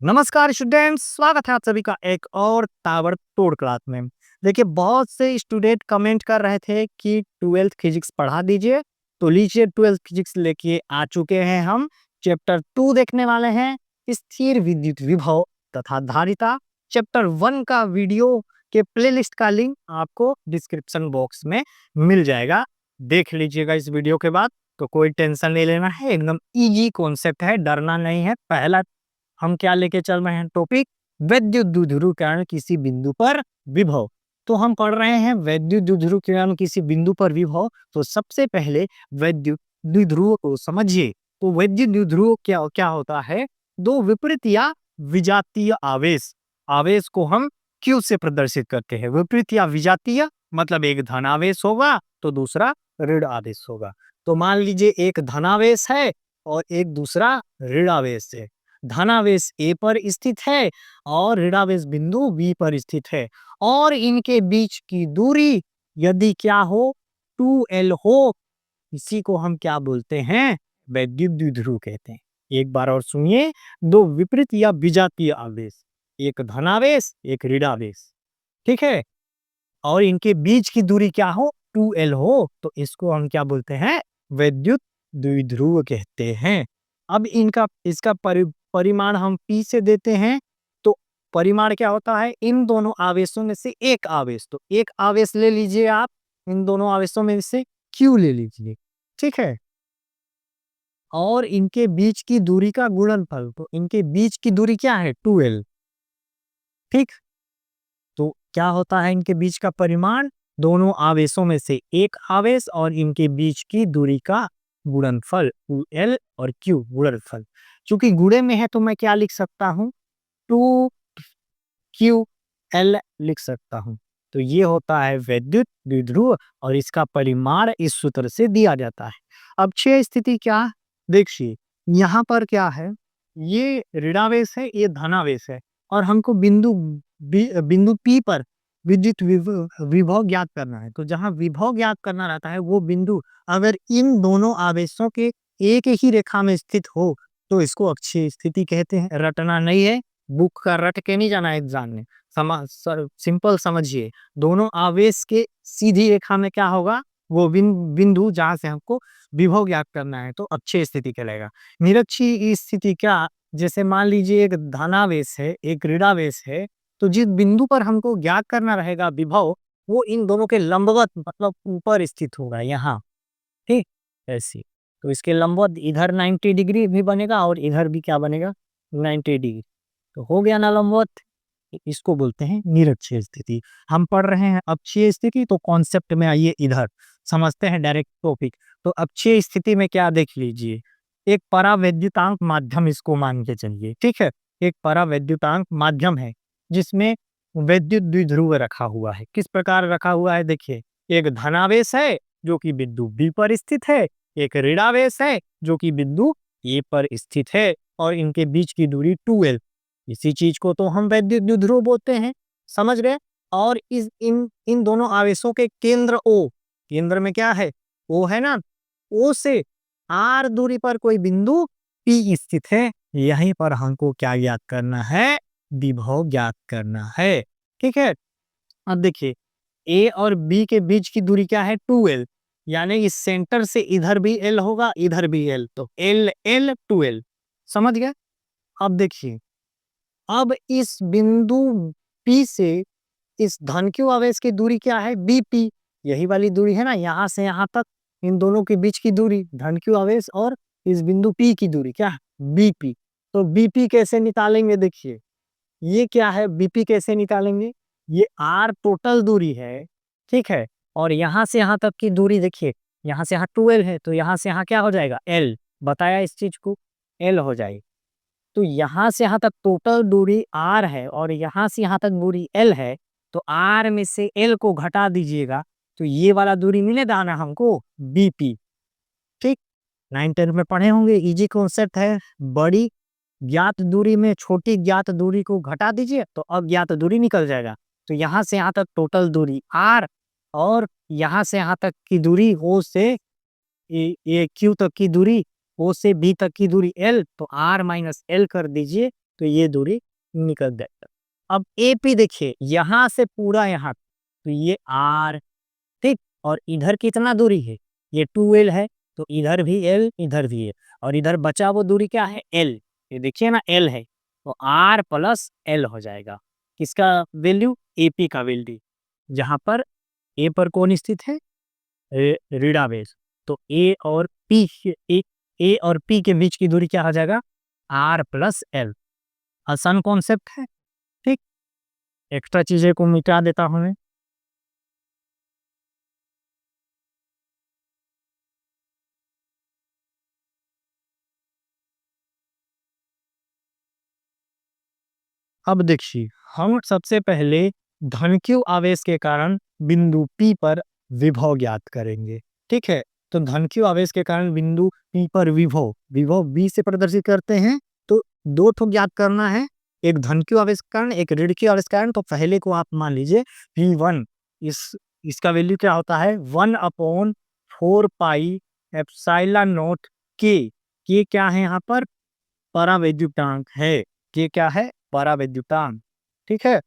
नमस्कार स्टूडेंट्स, स्वागत है आप सभी का एक और ताबड़तोड़ क्लास में। देखिए, बहुत से स्टूडेंट कमेंट कर रहे थे कि 12th फिजिक्स पढ़ा दीजिए। तो लीजिए, 12th फिजिक्स लेके आ चुके हैं हम। चैप्टर 2 देखने वाले हैं, स्थिर विद्युत विभव तथा धारिता। चैप्टर 1 का वीडियो के प्लेलिस्ट का लिंक आपको डिस्क्रिप्शन बॉक्स में मिल जाएगा। देख लीजिएगा इस वीडियो के बाद। तो कोई टेंशन नहीं लेना है, एकदम इजी कॉन्सेप्ट है, डरना नहीं है। पहला हम क्या लेके चल रहे हैं टॉपिक, वैद्युत द्विध्रुव किरण किसी बिंदु पर विभव। तो हम पढ़ रहे हैं वैद्युत द्विध्रुव किरण किसी बिंदु पर विभव। तो सबसे पहले वैद्युत द्विध्रुव को समझिए। तो वैद्युत द्विध्रुव क्या क्या होता है? दो विपरीत या विजातीय आवेश आवेश को हम Q से प्रदर्शित करते हैं। विपरीत या विजातीय मतलब एक धनावेश होगा तो दूसरा ऋण आवेश होगा। तो मान लीजिए एक धनावेश है और एक दूसरा ऋणावेश है। धनावेश ए पर स्थित है और ऋणावेश बिंदु बी पर स्थित है, और इनके बीच की दूरी यदि क्या हो, 2L हो, इसी को हम क्या बोलते हैं? वैद्युत द्विध्रुव कहते हैं। एक बार और सुनिए, दो विपरीत या विजातीय आवेश, एक धनावेश एक ऋणावेश, ठीक है, और इनके बीच की दूरी क्या हो, 2L हो, तो इसको हम क्या बोलते हैं? वैद्युत द्विध्रुव कहते हैं। अब इनका इसका परिमाण हम P से देते हैं। तो परिमाण क्या होता है? इन दोनों आवेशों में से एक आवेश, तो एक आवेश ले लीजिए आप, इन दोनों आवेशों में से Q ले लीजिए, ठीक है, और इनके बीच की दूरी का गुणनफल, तो इनके बीच की दूरी क्या है? 2L, ठीक। तो क्या होता है इनके बीच का परिमाण? दोनों आवेशों में से एक आवेश और इनके बीच की दूरी का गुणनफल, 2L और Q गुणनफल। चूंकि गुणे में है तो मैं क्या लिख सकता हूं? 2QL लिख सकता हूं। तो ये होता है वैद्युत द्विध्रुव और इसका परिमाण इस सूत्र से दिया जाता है। अब क्षय स्थिति क्या? देखिए, यहाँ पर क्या है, ये ऋणावेश है, ये धनावेश है, और हमको बिंदु P पर विद्युत विभव ज्ञात करना है। तो जहां विभव ज्ञात करना रहता है वो बिंदु अगर इन दोनों आवेशों के एक ही रेखा में स्थित हो तो इसको अक्षीय स्थिति कहते हैं। रटना नहीं है, बुक का रट के नहीं जाना एग्जाम में। सिंपल समझिए, दोनों आवेश के सीधी रेखा में क्या होगा, वो बिंदु जहां से हमको विभव ज्ञात करना है तो अक्षीय स्थिति कहलाएगा। निरक्षीय स्थिति क्या? जैसे मान लीजिए एक धनावेश है एक ऋणावेश है, तो जिस बिंदु पर हमको ज्ञात करना रहेगा विभव, वो इन दोनों के लंबवत मतलब ऊपर स्थित होगा यहाँ, ठीक, ऐसी। तो इसके लंबवत इधर 90 डिग्री भी बनेगा और इधर भी क्या बनेगा, 90 डिग्री। तो हो गया ना लंबवत। इसको बोलते हैं निरक्षीय स्थिति। हम पढ़ रहे हैं अक्षीय स्थिति, तो कॉन्सेप्ट में आइए, इधर समझते हैं डायरेक्ट टॉपिक। तो अक्षीय स्थिति में क्या देख लीजिए, एक परावैद्युतांक माध्यम इसको मान के चलिए, ठीक है। एक परावैद्युतांक माध्यम है जिसमें वैद्युत द्विध्रुव रखा हुआ है। किस प्रकार रखा हुआ है? देखिए, एक धनावेश है जो कि बिंदु बी पर स्थित है, एक ऋणावेश है जो कि बिंदु ए पर स्थित है, और इनके बीच की दूरी 2L। इसी चीज को तो हम वैद्युत द्विध्रुव बोलते हैं, समझ गए। और इस इन इन दोनों आवेशों के केंद्र O, केंद्र में क्या है? O है ना। O से R दूरी पर कोई बिंदु P स्थित है, यहीं पर हमको क्या ज्ञात करना है? विभव ज्ञात करना है, ठीक है। अब देखिए, ए और बी के बीच की दूरी क्या है? 2L, यानी इस सेंटर से इधर भी L होगा इधर भी L, तो L L 2L, समझ गए। अब देखिए, अब इस बिंदु P से इस धन क्यू आवेश की दूरी क्या है? BP, यही वाली दूरी है ना, यहां से यहां तक इन दोनों के बीच की दूरी धन क्यू आवेश और इस बिंदु P की दूरी क्या है? BP। तो BP कैसे निकालेंगे? देखिए, ये क्या है? BP कैसे निकालेंगे? ये R टोटल दूरी है, ठीक है, और यहां से यहां तक की दूरी देखिए, यहां से यहां 2L है, तो यहां से यहां क्या हो जाएगा? L, बताया इस चीज को, L हो जाएगी। तो यहां से यहां तक टोटल दूरी R है और यहां से यहां तक दूरी L है, तो R में से L को घटा दीजिएगा तो ये वाला दूरी मिलेगा ना हमको, BP, ठीक। 9th में पढ़े होंगे, इजी कॉन्सेप्ट है। बड़ी ज्ञात दूरी में छोटी ज्ञात दूरी को घटा दीजिए तो अज्ञात दूरी निकल जाएगा। तो यहाँ से यहाँ तक टोटल दूरी R, और यहाँ से यहाँ तक की दूरी O से ये Q तक की दूरी, O से B तक की दूरी L, तो R माइनस L कर दीजिए, तो ये दूरी निकल जाएगा। अब AP देखिए, यहाँ से पूरा यहाँ, तो ये R, ठीक, और इधर कितना दूरी है, ये 2L है, तो इधर भी L, इधर भी है, और इधर बचा वो दूरी क्या है, L, ये देखिए ना L है, तो R प्लस L हो जाएगा। किसका वैल्यू, AP का वैल्यू, जहां पर A पर कौन स्थित है, ऋणावेश, तो ए और P के बीच की दूरी क्या हो जाएगा, R प्लस L। आसान कॉन्सेप्ट है, ठीक, एक्स्ट्रा चीजें को मिटा देता हूं मैं। अब देखिए, हम सबसे पहले धनक्यू आवेश के कारण बिंदु P पर विभव ज्ञात करेंगे, ठीक है। तो धनक्यू आवेश के कारण बिंदु P पर विभव, विभव V से प्रदर्शित करते हैं, तो दो ठो ज्ञात करना है, एक धनक्यू आवेश के कारण, एक ऋणक्यू आवेश के कारण। तो पहले को आप मान लीजिए V1, इस इसका वैल्यू क्या होता है, 1/4 पाई एप्सिलॉन नॉट के क्या है यहाँ पर, परावैद्युतांक है, के क्या है, परावैद्युतांक, ठीक है।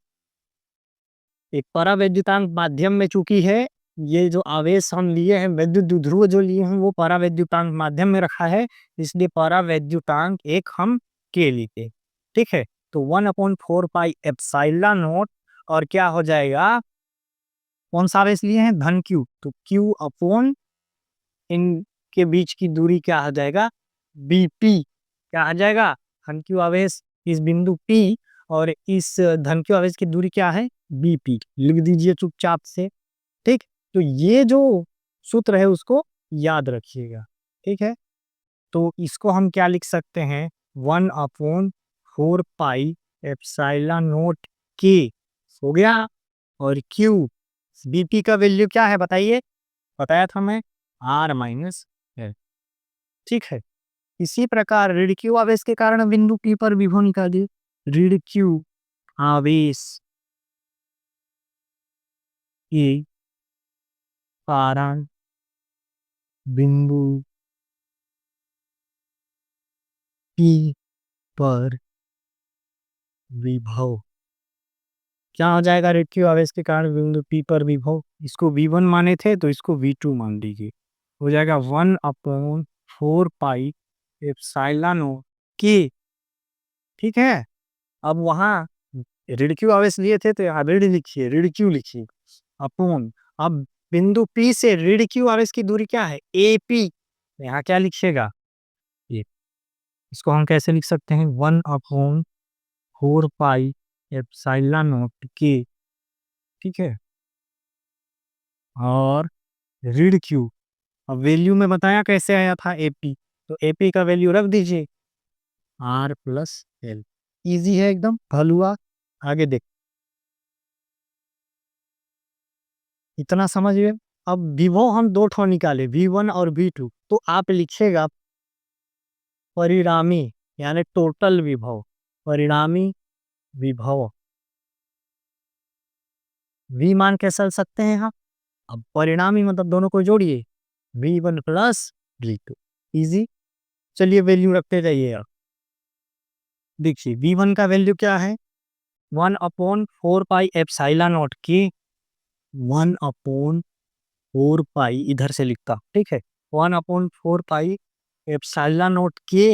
एक परावैद्युतांक माध्यम में चूंकि है, ये जो आवेश हम लिए हैं, वैद्युत द्विध्रुव जो लिए हैं, वो परावैद्युतांक माध्यम में रखा है, इसलिए परावैद्युतांक एक हम के लिए, ठीक है। तो 1/4 पाई एप्सिलॉन नॉट, और क्या हो जाएगा, कौन सा आवेश लिए हैं, धन Q, तो Q अपॉन इनके बीच की दूरी क्या हो जाएगा, BP, क्या आ जाएगा, धन Q आवेश इस बिंदु P और इस धन Q आवेश की दूरी क्या है, BP, लिख दीजिए चुपचाप से, ठीक। तो ये जो सूत्र है उसको याद रखिएगा, ठीक है। तो इसको हम क्या लिख सकते हैं, 1/4 पाई एप्सिलॉन नॉट के, हो गया। और Q, BP का वैल्यू क्या है बताइए, बताया था मैं, R माइनस L, ठीक है। इसी प्रकार ऋण Q आवेश के कारण बिंदु P पर विभव निकालिए, ऋण Q आवेश के कारण बिंदु P पर विभव क्या हो जाएगा, ऋण Q आवेश के कारण बिंदु P पर विभव, इसको V1 माने थे तो इसको V2 मान लीजिए, हो जाएगा 1/4 पाई एप्सिलॉन नॉट के, ठीक है। अब वहां ऋण Q आवेश लिए थे तो यहाँ ऋण लिखिए, ऋण Q लिखिए, अपॉन, अब बिंदु P से ऋण Q आवेश की दूरी क्या है, AP, यहाँ क्या लिखिएगा, ये, इसको हम कैसे लिख सकते हैं, 1/4 पाई एप्सिलॉन नॉट के, ठीक है। और ऋण Q, अब वैल्यू में बताया कैसे आया था AP, तो AP का वैल्यू रख दीजिए, R प्लस L, इजी है एकदम, हल हुआ। आगे देख, इतना समझिए। अब विभव हम दो ठो निकाले, V1 और V2, तो आप लिखिएगा परिणामी, यानी टोटल विभव, परिणामी विभव V मान के चल सकते हैं हम। अब परिणामी मतलब दोनों को जोड़िए, V1 प्लस V2, इजी। चलिए वैल्यू रखते जाइए आप, देखिए V1 का वैल्यू क्या है, 1/4 पाई एप्सिलॉन नॉट के, 1/4 पाई इधर से लिखता, ठीक है, 1/4 पाई एप्सिलॉन नॉट के,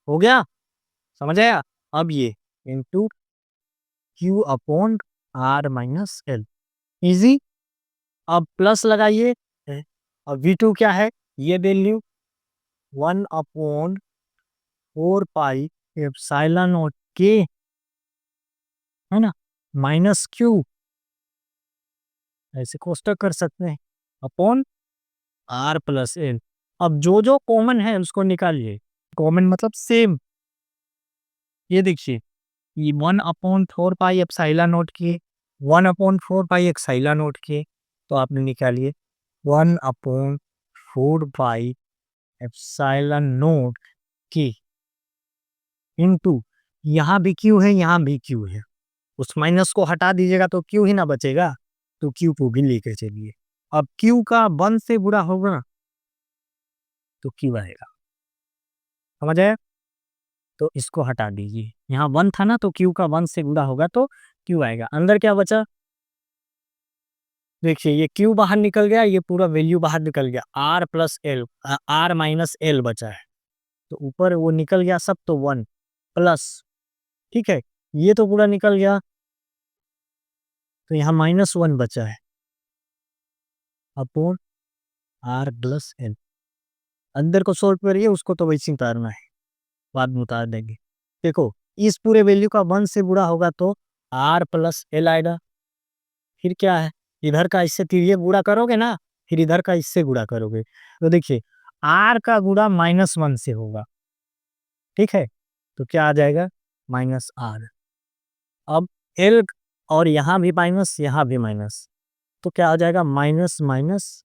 हो गया, समझ आया। अब ये into Q upon R minus L, easy. अब प्लस लगाइए, अब V2 क्या है, ये वैल्यू 1/4 पाई एप्सिलॉन नॉट के, है ना, माइनस Q, ऐसे कोष्टक कर सकते हैं, अपॉन R प्लस L। अब जो जो कॉमन है उसको निकालिए, कॉमन मतलब सेम, ये देखिए, ये 1/4 पाई एप्सिलॉन नॉट के, 1/4 पाई एप्सिलॉन नॉट के, तो आपने निकालिए 1/4 पाई एप्सिलॉन नॉट के इंटू, यहाँ भी क्यू है, यहाँ भी क्यू है, उस माइनस को हटा दीजिएगा तो क्यू ही ना बचेगा, तो क्यू को भी लेके चलिए। अब क्यू का 1 से बुरा होगा तो क्यू आएगा, समझ आया। तो इसको हटा दीजिए। यहाँ 1 था ना, तो q का 1 से गुणा होगा तो q आएगा। अंदर क्या बचा? देखिए ये q बाहर निकल गया, ये पूरा वैल्यू बाहर निकल गया, r plus L, r minus L बचा है। तो ऊपर वो निकल गया सब, तो 1 प्लस, ठीक है, ये तो पूरा निकल गया, तो यहाँ -1 बचा है अपॉन r प्लस एल। अंदर को सॉल्व करिए, उसको तो वैसे ही उतारना है, बाद में उतार देंगे। देखो इस पूरे वैल्यू का 1 से बुरा होगा तो r प्लस एल आएगा। फिर क्या है, इधर का इससे तिरिये गुणा करोगे ना, फिर इधर का इससे गुणा करोगे, तो देखिए r का गुणा -1 से होगा, ठीक है, तो क्या आ जाएगा -r। अब l, और यहाँ भी माइनस, यहाँ भी माइनस, तो क्या आ जाएगा माइनस माइनस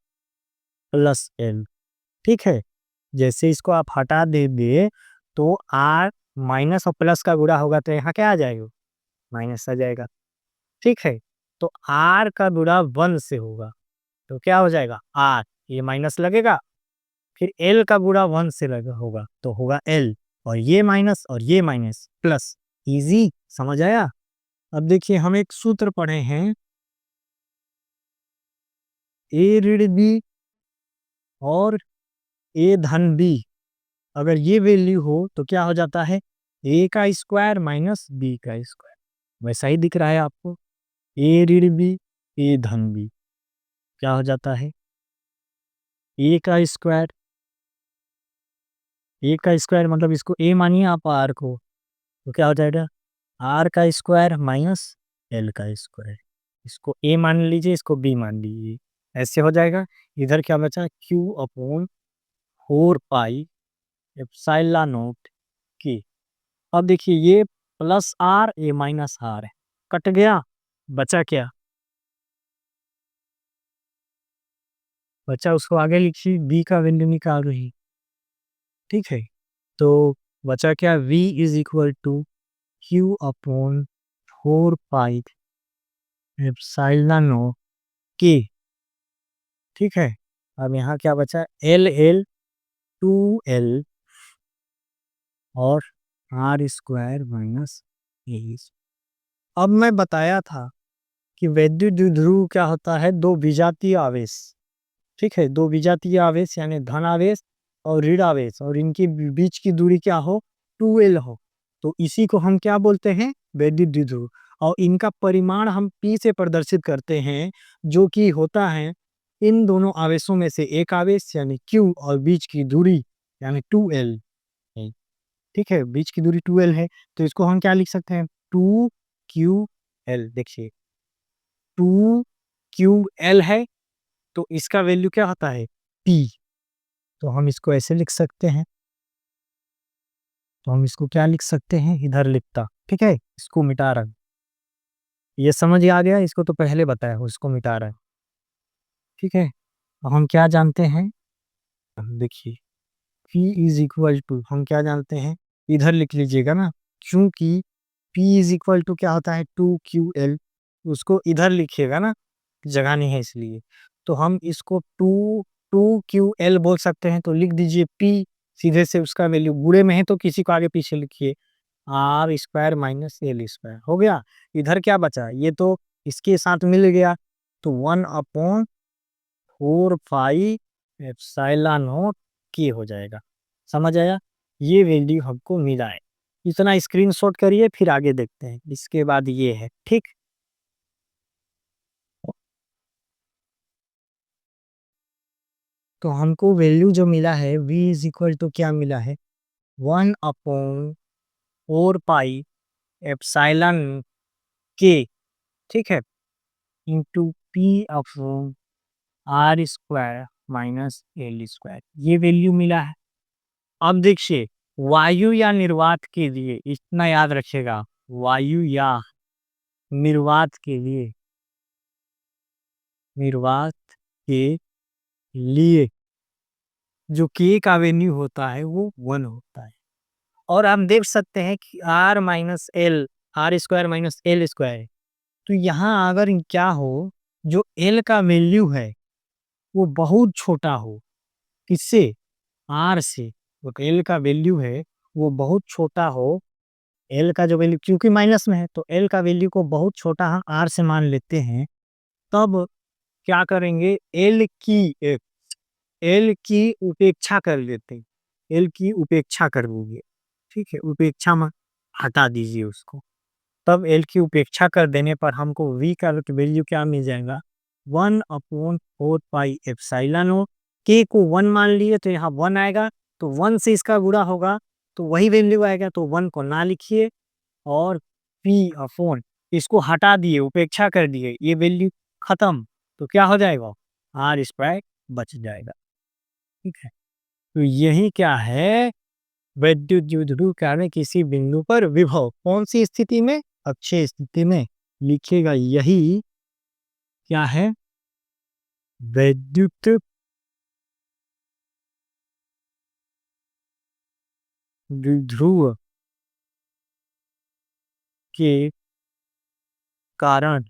प्लस एल, ठीक है। जैसे इसको आप हटा देंगे तो r माइनस और प्लस का गुणा होगा, तो यहाँ क्या आ जाएगा, माइनस आ जाएगा, ठीक है। तो r का गुणा 1 से होगा, तो क्या हो जाएगा r, ये माइनस लगेगा, फिर l का गुणा 1 से लगा होगा तो होगा l, और ये माइनस और ये माइनस प्लस। इजी, समझ आया? अब देखिए हम एक सूत्र पढ़े हैं, a ऋण b और a धन b, अगर ये वैल्यू हो तो क्या हो जाता है, a का स्क्वायर माइनस b का स्क्वायर। वैसा ही दिख रहा है आपको, a ऋण b, a धन b, क्या हो जाता है, a का स्क्वायर, a का स्क्वायर मतलब इसको a मानिए आप r को, तो क्या हो जाएगा r का स्क्वायर माइनस l का स्क्वायर। इसको a मान लीजिए, इसको b मान लीजिए, ऐसे हो जाएगा। इधर क्या बचा, q upon 4 pi epsilon naught k। अब देखिए ये प्लस r, ये माइनस r है, कट गया, बचा क्या, बचा उसको आगे लिखिए, b का वैल्यू निकाल रही, ठीक है। तो बचा क्या, v is equal to q upon 4 pi epsilon naught k, ठीक है। अब यहाँ क्या बचा, एल एल 2l और r स्क्वायर माइनस ए। अब मैं बताया था कि वैद्युत द्विध्रुव क्या होता है, दो विजातीय आवेश, ठीक है, दो विजातीय आवेश यानी धन आवेश और ऋण आवेश, और इनके बीच की दूरी क्या हो, 2l हो, तो इसी को हम क्या बोलते हैं, वैद्युत द्विध्रुव। और इनका परिमाण हम p से प्रदर्शित करते हैं, जो कि होता है इन दोनों आवेशों में से एक आवेश यानी q, और बीच की दूरी यानी 2l है, ठीक है, बीच की दूरी 2l है, तो इसको हम क्या लिख सकते हैं, 2ql। देखिए 2ql है, तो इसका वैल्यू क्या होता है, p, तो हम इसको ऐसे लिख सकते हैं, तो हम इसको क्या लिख सकते हैं, इधर लिखता, ठीक है, इसको मिटा रहा, ये समझ आ गया, इसको तो पहले बताया हूँ, इसको मिटा रहा है, ठीक है। अब हम क्या जानते हैं, देखिए P इज इक्वल टू, हम क्या जानते हैं, इधर लिख लीजिएगा ना, क्योंकि P इज इक्वल टू क्या होता है, 2ql, उसको इधर लिखिएगा ना, जगह नहीं है इसलिए, तो हम इसको 2ql बोल सकते हैं, तो लिख दीजिए P, सीधे से उसका वैल्यू गुणे में है तो किसी को आगे पीछे लिखिए, r square minus l square हो गया। इधर क्या बचा, ये तो इसके साथ मिल गया, तो 1/4 पाई एप्सिलॉन नॉट k हो जाएगा, समझ आया? ये वैल्यू हमको मिला है, इतना स्क्रीनशॉट करिए, फिर आगे देखते हैं, इसके बाद ये है, ठीक। तो हमको वैल्यू जो मिला है v इज इक्वल टू क्या मिला है, 1/4 पाई एप्सिलॉन k, ठीक है, into p upon r square minus l square, ये वैल्यू मिला है। अब देखिए वायु या निर्वात के लिए इतना याद रखिएगा, वायु या निर्वात के लिए, निर्वात के लिए जो k का वैल्यू होता है वो 1 होता है, और हम देख सकते हैं कि r minus l, r square minus l square, तो यहाँ अगर क्या हो, जो l का वैल्यू है वो बहुत छोटा हो, किससे, r से, तो l का वैल्यू है वो बहुत छोटा हो, एल का जो वैल्यू क्योंकि माइनस में है तो एल का वैल्यू को बहुत छोटा हम आर से मान लेते हैं, तब क्या करेंगे, एल की उपेक्षा कर लेते हैं, एल की उपेक्षा कर लोगे, ठीक है, उपेक्षा में हटा दीजिए उसको, तब एल की उपेक्षा कर देने पर हमको वी का वैल्यू क्या मिल जाएगा, 1/4 पाई एप्सिलॉन, के को 1 मान लिए तो यहाँ 1 आएगा, तो 1 से इसका गुणा होगा तो वही वैल्यू आएगा, तो 1 को ना लिखिए और पी अपॉन इसको हटा दिए, उपेक्षा कर दिए, ये वैल्यू खत्म, तो क्या हो जाएगा, आर स्क्वायर बच जाएगा। ठीक है, तो यही क्या है, वैद्युत द्विध्रुव कार्य किसी बिंदु पर विभव कौन सी स्थिति में, अक्षय स्थिति में लिखेगा, यही क्या है, वैद्युत द्विध्रुव के कारण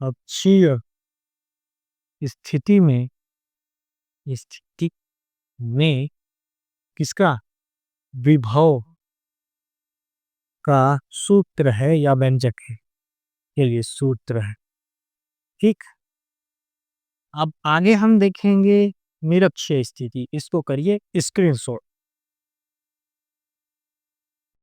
अक्षीय स्थिति में किसका, विभव का सूत्र है या व्यंजक है, चलिए सूत्र है। ठीक, अब आगे हम देखेंगे निरक्षीय स्थिति, इसको करिए स्क्रीनशॉट।